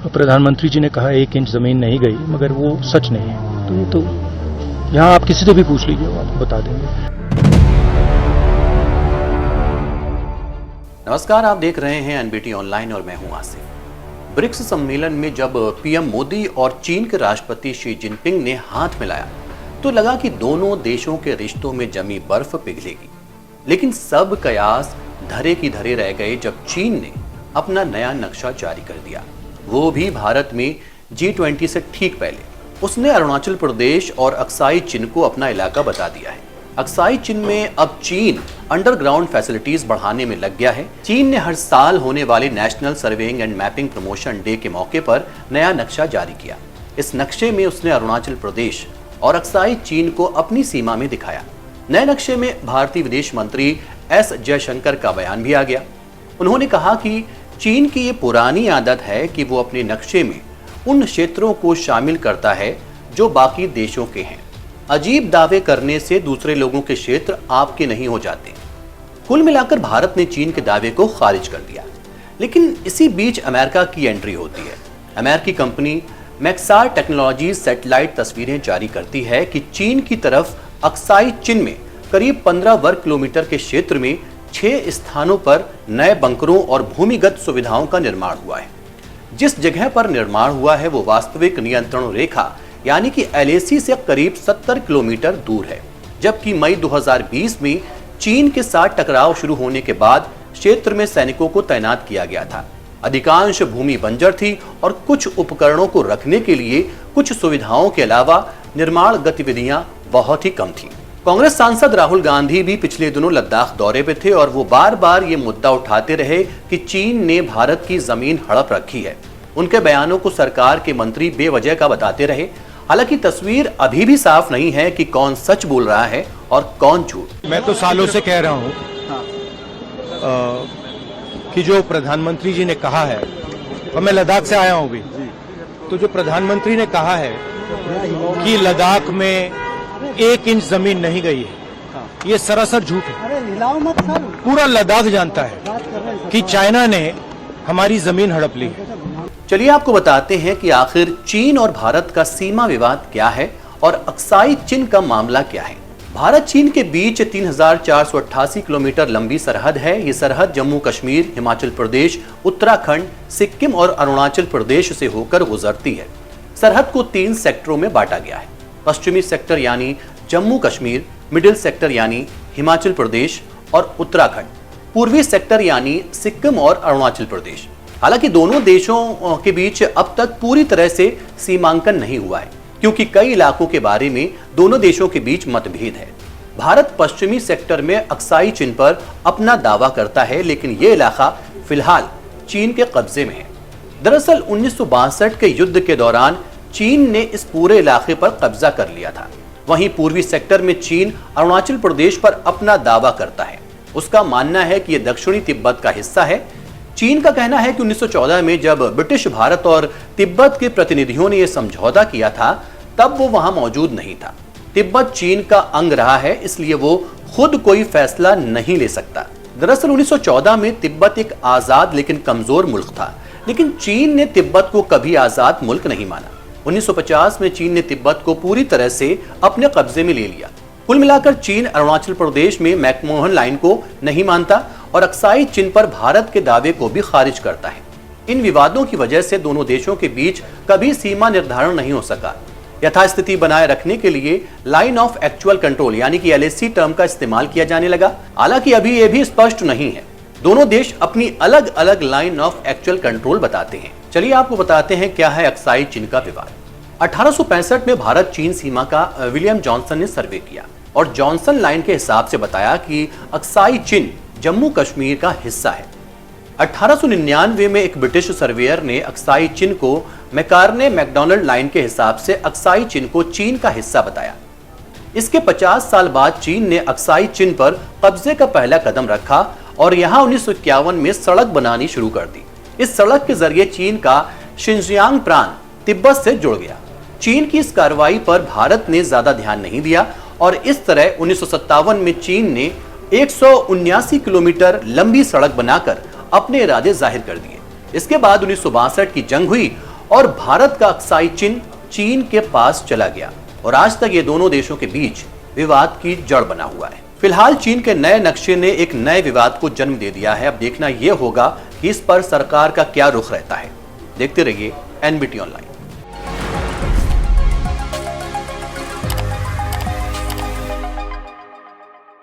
प्रधानमंत्री जी ने कहा 1 इंच जमीन नहीं गई, मगर वो सच नहीं है। तो ये तो यहाँ आप किसी से भी पूछ लीजिए, वो आपको बता देंगे। नमस्कार, आप देख रहे हैं एनबीटी ऑनलाइन और मैं हूं आसिफ। ब्रिक्स सम्मेलन में जब पीएम मोदी और चीन के राष्ट्रपति शी जिनपिंग ने हाथ मिलाया तो लगा कि दोनों देशों के रिश्तों में जमी बर्फ पिघलेगी। लेकिन सब कयास धरे की धरे रह गए जब चीन ने अपना नया नक्शा जारी कर दिया, वो भी भारत में G20 से ठीक पहले। उसने अरुणाचल प्रदेश और अक्साई चिन को अपना इलाका बता दिया है। अक्साई चिन में अब चीन अंडरग्राउंड फैसिलिटीज बढ़ाने में लग गया है। चीन ने हर साल होने वाले national surveying and mapping promotion day के मौके पर नया नक्शा जारी किया। इस नक्शे में उसने अरुणाचल प्रदेश और अक्साई चीन को अपनी सीमा में दिखाया। नए नक्शे में भारतीय विदेश मंत्री एस जयशंकर का बयान भी आ गया। उन्होंने कहा कि चीन की ये पुरानी आदत है कि वो अपने नक्शे में उन क्षेत्रों को शामिल करता है जो बाकी देशों के हैं। अजीब दावे करने से दूसरे लोगों के क्षेत्र आपके नहीं हो जाते। कुल मिलाकर भारत ने चीन के दावे को खारिज कर दिया। लेकिन इसी बीच अमेरिका की एंट्री होती है। अमेरिकी कंपनी मैक्सार टेक्नोलॉजीज सैटेलाइट तस्वीरें जारी करती है कि चीन की तरफ अक्साई चिन में करीब 15 वर्ग किलोमीटर के क्षेत्र में 6 स्थानों पर नए बंकरों और भूमिगत सुविधाओं का निर्माण हुआ है। जिस जगह पर निर्माण हुआ है वो वास्तविक नियंत्रण रेखा यानी कि LAC से करीब 70 किलोमीटर दूर है। जबकि मई 2020 में चीन के साथ टकराव शुरू होने के बाद क्षेत्र में सैनिकों को तैनात किया गया था। अधिकांश भूमि बंजर थी और कुछ उपकरणों को रखने के लिए कुछ सुविधाओं के अलावा निर्माण गतिविधियां बहुत ही कम थी। कांग्रेस सांसद राहुल गांधी भी पिछले दिनों लद्दाख दौरे पे थे और वो बार बार ये मुद्दा उठाते रहे कि चीन ने भारत की जमीन हड़प रखी है। उनके बयानों को सरकार के मंत्री बेवजह का बताते रहे। हालांकि तस्वीर अभी भी साफ नहीं है कि कौन सच बोल रहा है और कौन झूठ। मैं तो सालों से कह रहा हूं कि जो प्रधानमंत्री जी ने कहा है, और मैं लद्दाख से आया हूं भी, तो जो प्रधानमंत्री ने कहा है कि लद्दाख में 1 इंच जमीन नहीं गई है, ये सरासर झूठ है। पूरा लद्दाख जानता है कि चाइना ने हमारी जमीन हड़प ली है। चलिए आपको बताते हैं कि आखिर चीन और भारत का सीमा विवाद क्या है और अक्साई चिन का मामला क्या है। भारत चीन के बीच 3488 किलोमीटर लंबी सरहद है। ये सरहद जम्मू कश्मीर, हिमाचल प्रदेश, उत्तराखंड, सिक्किम और अरुणाचल प्रदेश से होकर गुजरती है। सरहद को 3 सेक्टरों में बांटा गया है। पश्चिमी सेक्टर यानी जम्मू कश्मीर, मिडिल सेक्टर यानी हिमाचल प्रदेश और उत्तराखंड, पूर्वी सेक्टर यानी सिक्किम और अरुणाचल प्रदेश। हालांकि दोनों देशों के बीच अब तक पूरी तरह से सीमांकन नहीं हुआ है, क्योंकि कई इलाकों के बारे में दोनों देशों के बीच मतभेद है। भारत पश्चिमी सेक्टर में अक्साई चिन पर अपना दावा करता है, लेकिन यह इलाका फिलहाल चीन के कब्जे में है। दरअसल 1962 के युद्ध के दौरान चीन ने इस पूरे इलाके पर कब्जा कर लिया था। वहीं पूर्वी सेक्टर में चीन अरुणाचल प्रदेश पर अपना दावा करता है। उसका मानना है कि यह दक्षिणी तिब्बत का हिस्सा है। चीन का कहना है कि 1914 में जब ब्रिटिश भारत और तिब्बत के प्रतिनिधियों ने यह समझौता किया था, तब वो वहां मौजूद नहीं था। तिब्बत चीन का अंग रहा है, इसलिए वो खुद कोई फैसला नहीं ले सकता। दरअसल 1914 में तिब्बत एक आजाद लेकिन कमजोर मुल्क था, लेकिन चीन ने तिब्बत को कभी आजाद मुल्क नहीं माना। 1950 में चीन ने तिब्बत को पूरी तरह से अपने कब्जे में ले लिया। कुल मिलाकर चीन अरुणाचल प्रदेश में मैकमोहन लाइन को नहीं मानता और अक्साई चिन पर भारत के दावे को भी खारिज करता है। इन विवादों की वजह से दोनों देशों के बीच कभी सीमा निर्धारण नहीं हो सका। यथास्थिति बनाए रखने के लिए लाइन ऑफ एक्चुअल कंट्रोल यानी कि LAC टर्म का इस्तेमाल किया जाने लगा। हालांकि अभी यह भी स्पष्ट नहीं है। दोनों देश अपनी अलग अलग लाइन ऑफ एक्चुअल कंट्रोल बताते हैं। चलिए आपको बताते हैं क्या है अक्साई चिन का विवाद। 1865 में भारत चीन सीमा का विलियम जॉनसन ने सर्वे किया और जॉनसन लाइन के हिसाब से बताया कि अक्साई चिन जम्मू कश्मीर का हिस्सा है। 1899 में एक ब्रिटिश सर्वेयर ने अक्साई चिन को मैकार्ने मैकडॉनल्ड लाइन के हिसाब से अक्साई चिन को चीन का हिस्सा बताया। इसके 50 साल बाद चीन ने अक्साई चिन पर कब्जे का पहला कदम रखा और यहां 1951 में सड़क बनानी शुरू कर दी। इस सड़क के जरिए चीन का शिनजियांग प्रांत तिब्बत से जुड़ गया। चीन की इस कार्रवाई पर भारत ने ज्यादा ध्यान नहीं दिया और इस तरह 1957 में चीन ने 179 किलोमीटर लंबी सड़क बनाकर अपने इरादे जाहिर कर दिए। इसके बाद 1962 की जंग हुई और भारत का अक्साई चिन्ह चीन के पास चला गया और आज तक ये दोनों देशों के बीच विवाद की जड़ बना हुआ है। फिलहाल चीन के नए नक्शे ने एक नए विवाद को जन्म दे दिया है। अब देखना यह होगा कि इस पर सरकार का क्या रुख रहता है। देखते रहिए NBT ऑनलाइन।